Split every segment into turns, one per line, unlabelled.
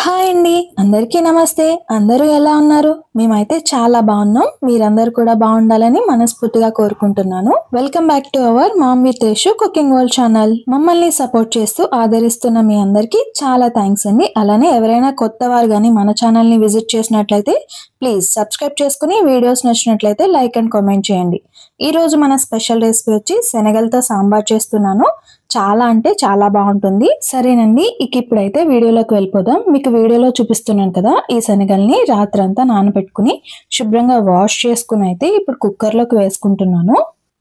Hi అండి, అందరికీ నమస్తే. అందరూ ఎలా ఉన్నారు? మేమైతే చాలా బాగున్నాం. మీరందరూ కూడా బాగుండాలని మనస్ఫూర్తిగా కోరుకుంటున్నాను. Welcome back to our mom with Yeshu cooking world channel. మమ్మల్ని సపోర్ట్ చేస్తూ ఆదరిస్తున్న మీ అందరికీ చాలా థ్యాంక్స్ అండి. అలానే ఎవరైనా కొత్త వారు కానీ మన ఛానల్ని విజిట్ చేసినట్లయితే ప్లీజ్ సబ్స్క్రైబ్ చేసుకుని వీడియోస్ నచ్చినట్లయితే లైక్ అండ్ కామెంట్ చేయండి. ఈరోజు మన స్పెషల్ రెసిపీ వచ్చి శనగలతో సాంబార్ చేస్తున్నాను. చాలా అంటే చాలా బాగుంటుంది. సరేనండి, ఇప్పుడైతే వీడియోలోకి వెళ్ళిపోదాం. మీకు వీడియోలో చూపిస్తున్నాను కదా, ఈ శనగల్ని రాత్రంతా నానబెట్టుకుని శుభ్రంగా వాష్ చేసుకుని అయితే ఇప్పుడు కుక్కర్లోకి వేసుకుంటున్నాను.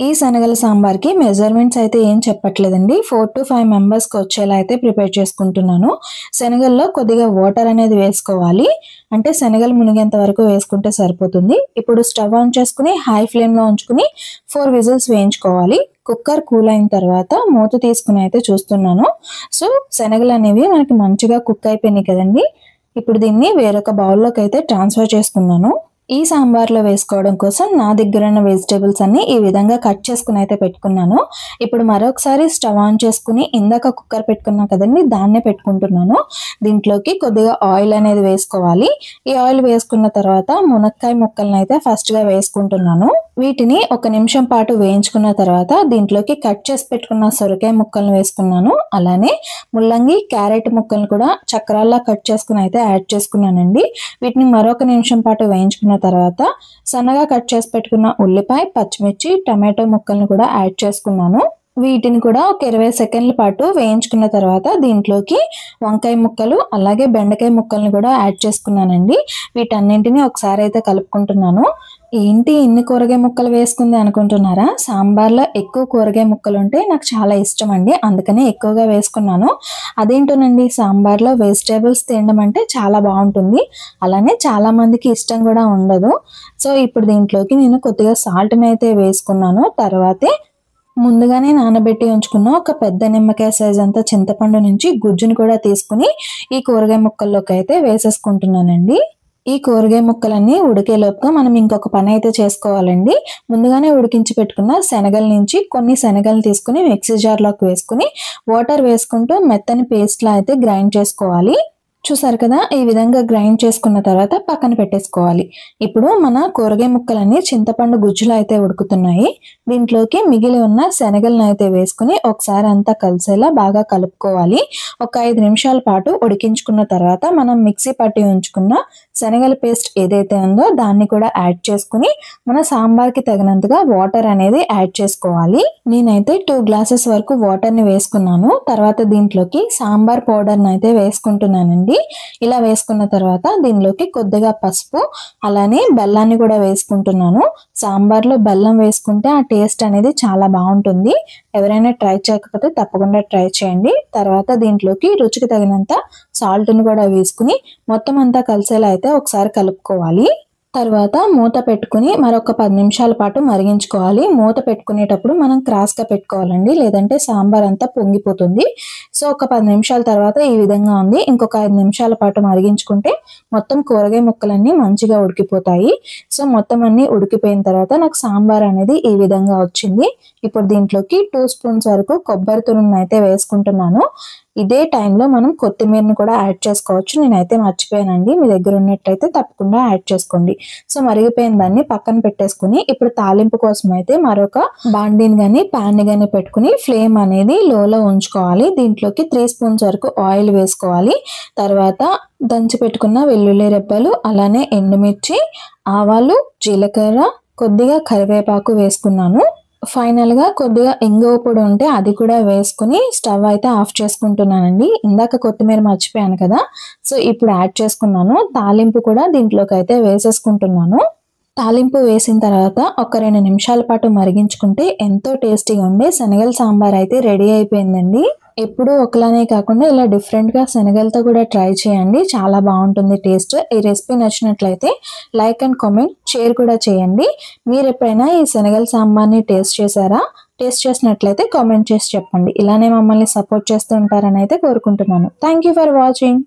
ఈ శనగల సాంబార్కి మెజర్మెంట్స్ అయితే ఏం చెప్పట్లేదండి. 4 to 5 మెంబర్స్కి వచ్చేలా అయితే ప్రిపేర్ చేసుకుంటున్నాను. శనగల్లో కొద్దిగా వాటర్ అనేది వేసుకోవాలి. అంటే శనగలు మునిగేంత వరకు వేసుకుంటే సరిపోతుంది. ఇప్పుడు స్టవ్ ఆన్ చేసుకుని హై ఫ్లేమ్లో ఉంచుకుని 4 విజిల్స్ వేయించుకోవాలి. కుక్కర్ కూల్ అయిన తర్వాత మూత తీసుకుని అయితే చూస్తున్నాను. సో శనగలు అనేవి మనకి మంచిగా కుక్ అయిపోయినాయి కదండి. ఇప్పుడు దీన్ని వేరొక బౌల్లోకి అయితే ట్రాన్స్ఫర్ చేసుకున్నాను. ఈ సాంబార్లో వేసుకోవడం కోసం నా దగ్గర ఉన్న వెజిటేబుల్స్ అన్ని ఈ విధంగా కట్ చేసుకుని అయితే పెట్టుకున్నాను. ఇప్పుడు మరొకసారి స్టవ్ ఆన్ చేసుకుని ఇందాక కుక్కర్ పెట్టుకున్నా కదండి, దాన్నే పెట్టుకుంటున్నాను. దీంట్లోకి కొద్దిగా ఆయిల్ అనేది వేసుకోవాలి. ఈ ఆయిల్ వేసుకున్న తర్వాత మునక్కాయ ముక్కలను అయితే ఫస్ట్గా వేసుకుంటున్నాను. వీటిని 1 నిమిషం పాటు వేయించుకున్న తర్వాత దీంట్లోకి కట్ చేసి పెట్టుకున్న సొరకాయ ముక్కలను వేసుకున్నాను. అలానే ముల్లంగి, క్యారెట్ ముక్కలను కూడా చక్రాల్లా కట్ చేసుకుని అయితే యాడ్ చేసుకున్నానండి. వీటిని మరొక నిమిషం పాటు వేయించుకున్న తర్వాత సన్నగా కట్ చేసి పెట్టుకున్న ఉల్లిపాయ, పచ్చిమిర్చి, టమాటో ముక్కలను కూడా యాడ్ చేసుకున్నాను. వీటిని కూడా ఒక 20 సెకండ్ల పాటు వేయించుకున్న తర్వాత దీంట్లోకి వంకాయ ముక్కలు అలాగే బెండకాయ ముక్కలను కూడా యాడ్ చేసుకున్నానండి. వీటన్నింటినీ ఒకసారి అయితే కలుపుకుంటున్నాను. ఏంటి ఇన్ని కూరగాయ ముక్కలు వేసుకుంది అనుకుంటున్నారా? సాంబార్లో ఎక్కువ కూరగాయ ముక్కలు ఉంటే నాకు చాలా ఇష్టం అండి, అందుకనే ఎక్కువగా వేసుకున్నాను. అదేంటోనండి, సాంబార్లో వెజిటేబుల్స్ తినడం అంటే చాలా బాగుంటుంది. అలానే చాలా మందికి ఇష్టం కూడా ఉండదు. సో ఇప్పుడు దీంట్లోకి నేను కొద్దిగా సాల్ట్ని అయితే వేసుకున్నాను. తర్వాతే ముందుగానే నానబెట్టి ఉంచుకున్న ఒక పెద్ద నిమ్మకాయ సైజ్ అంతా చింతపండు నుంచి గుజ్జును కూడా తీసుకుని ఈ కూరగాయ ముక్కల్లోకి అయితే వేసేసుకుంటున్నానండి. ఈ కూరగాయ ముక్కలన్నీ ఉడికేలోపుగా మనం ఇంకొక పని అయితే చేసుకోవాలండి. ముందుగానే ఉడికించి పెట్టుకున్న శనగల నుంచి కొన్ని శనగలు తీసుకుని మిక్సీ జార్లోకి వేసుకుని వాటర్ వేసుకుంటూ మెత్తని పేస్ట్లా అయితే గ్రైండ్ చేసుకోవాలి. చూసారు కదా, ఈ విధంగా గ్రైండ్ చేసుకున్న తర్వాత పక్కన పెట్టేసుకోవాలి. ఇప్పుడు మన కూరగాయ ముక్కలన్నీ చింతపండు గుజ్జులో అయితే ఉడుకుతున్నాయి. దీంట్లోకి మిగిలి ఉన్న శనగలను అయితే వేసుకుని ఒకసారి అంతా కలిసేలా బాగా కలుపుకోవాలి. ఒక 5 నిమిషాల పాటు ఉడికించుకున్న తర్వాత మనం మిక్సీ పట్టి ఉంచుకున్న శనగల పేస్ట్ ఏదైతే ఉందో దాన్ని కూడా యాడ్ చేసుకుని మన సాంబార్కి తగినంతగా వాటర్ అనేది యాడ్ చేసుకోవాలి. నేనైతే 2 గ్లాసెస్ వరకు వాటర్ని వేసుకున్నాను. తర్వాత దీంట్లోకి సాంబార్ పౌడర్ని అయితే వేసుకుంటున్నానండి. ఇలా వేసుకున్న తర్వాత దీనిలోకి కొద్దిగా పసుపు అలానే బెల్లాన్ని కూడా వేసుకుంటున్నాను. సాంబార్లో బెల్లం వేసుకుంటే ఆ టేస్ట్ అనేది చాలా బాగుంటుంది. ఎవరైనా ట్రై చేయకపోతే తప్పకుండా ట్రై చేయండి. తర్వాత దీంట్లోకి రుచికి తగినంత సాల్ట్ని కూడా వేసుకుని మొత్తం అంతా కలిసేలా అయితే ఒకసారి కలుపుకోవాలి. తర్వాత మూత పెట్టుకుని మరొక 10 నిమిషాల పాటు మరిగించుకోవాలి. మూత పెట్టుకునేటప్పుడు మనం క్రాస్గా పెట్టుకోవాలండి, లేదంటే సాంబార్ అంతా పొంగిపోతుంది. సో ఒక 10 నిమిషాల తర్వాత ఈ విధంగా ఉంది. ఇంకొక 5 నిమిషాల పాటు మరిగించుకుంటే మొత్తం కూరగాయ ముక్కలన్నీ మంచిగా ఉడికిపోతాయి. సో మొత్తం అన్నీ ఉడికిపోయిన తర్వాత నాకు సాంబార్ అనేది ఈ విధంగా వచ్చింది. ఇప్పుడు దీంట్లోకి 2 స్పూన్స్ వరకు కొబ్బరి తురుమును అయితే వేసుకుంటున్నాను. ఇదే టైంలో మనం కొత్తిమీరని కూడా యాడ్ చేసుకోవచ్చు. నేనైతే మర్చిపోయానండి, మీ దగ్గర ఉన్నట్లయితే తప్పకుండా యాడ్ చేసుకోండి. సో మరిగిపోయిన దాన్ని పక్కన పెట్టేసుకుని ఇప్పుడు తాలింపు కోసం అయితే మరొక బాండీని కానీ ప్యాన్ని కానీ పెట్టుకుని ఫ్లేమ్ అనేది లోలో ఉంచుకోవాలి. దీంట్లోకి 3 స్పూన్స్ వరకు ఆయిల్ వేసుకోవాలి. తర్వాత దంచి పెట్టుకున్న వెల్లుల్లి రెబ్బలు అలానే ఎండుమిర్చి, ఆవాలు, జీలకర్ర, కొద్దిగా కరివేపాకు వేసుకున్నాను. ఫైనల్గా కొద్దిగా ఇంగువ పొడి ఉంటే అది కూడా వేసుకుని స్టవ్ అయితే ఆఫ్ చేసుకుంటున్నానండి. ఇందాక కొత్తిమీర మర్చిపోయాను కదా, సో ఇప్పుడు యాడ్ చేసుకున్నాను. తాలింపు కూడా దీంట్లోకి అయితే వేసేసుకుంటున్నాను. తాలింపు వేసిన తర్వాత ఒక 2 నిమిషాల పాటు మరిగించుకుంటే ఎంతో టేస్టీగా ఉండే శనగల సాంబార్ అయితే రెడీ అయిపోయిందండి. ఎప్పుడు ఒకలానే కాకుండా ఇలా డిఫరెంట్గా శనగలతో కూడా ట్రై చేయండి, చాలా బాగుంటుంది టేస్ట్. ఈ రెసిపీ నచ్చినట్లయితే లైక్ అండ్ కామెంట్, షేర్ కూడా చేయండి. మీరు ఎప్పుడైనా ఈ శనగల సాంబార్ని టేస్ట్ చేశారా? టేస్ట్ చేసినట్లయితే కామెంట్ చేసి చెప్పండి. ఇలానే మమ్మల్ని సపోర్ట్ చేస్తూ ఉంటారని అయితే కోరుకుంటున్నాను. Thank you for watching.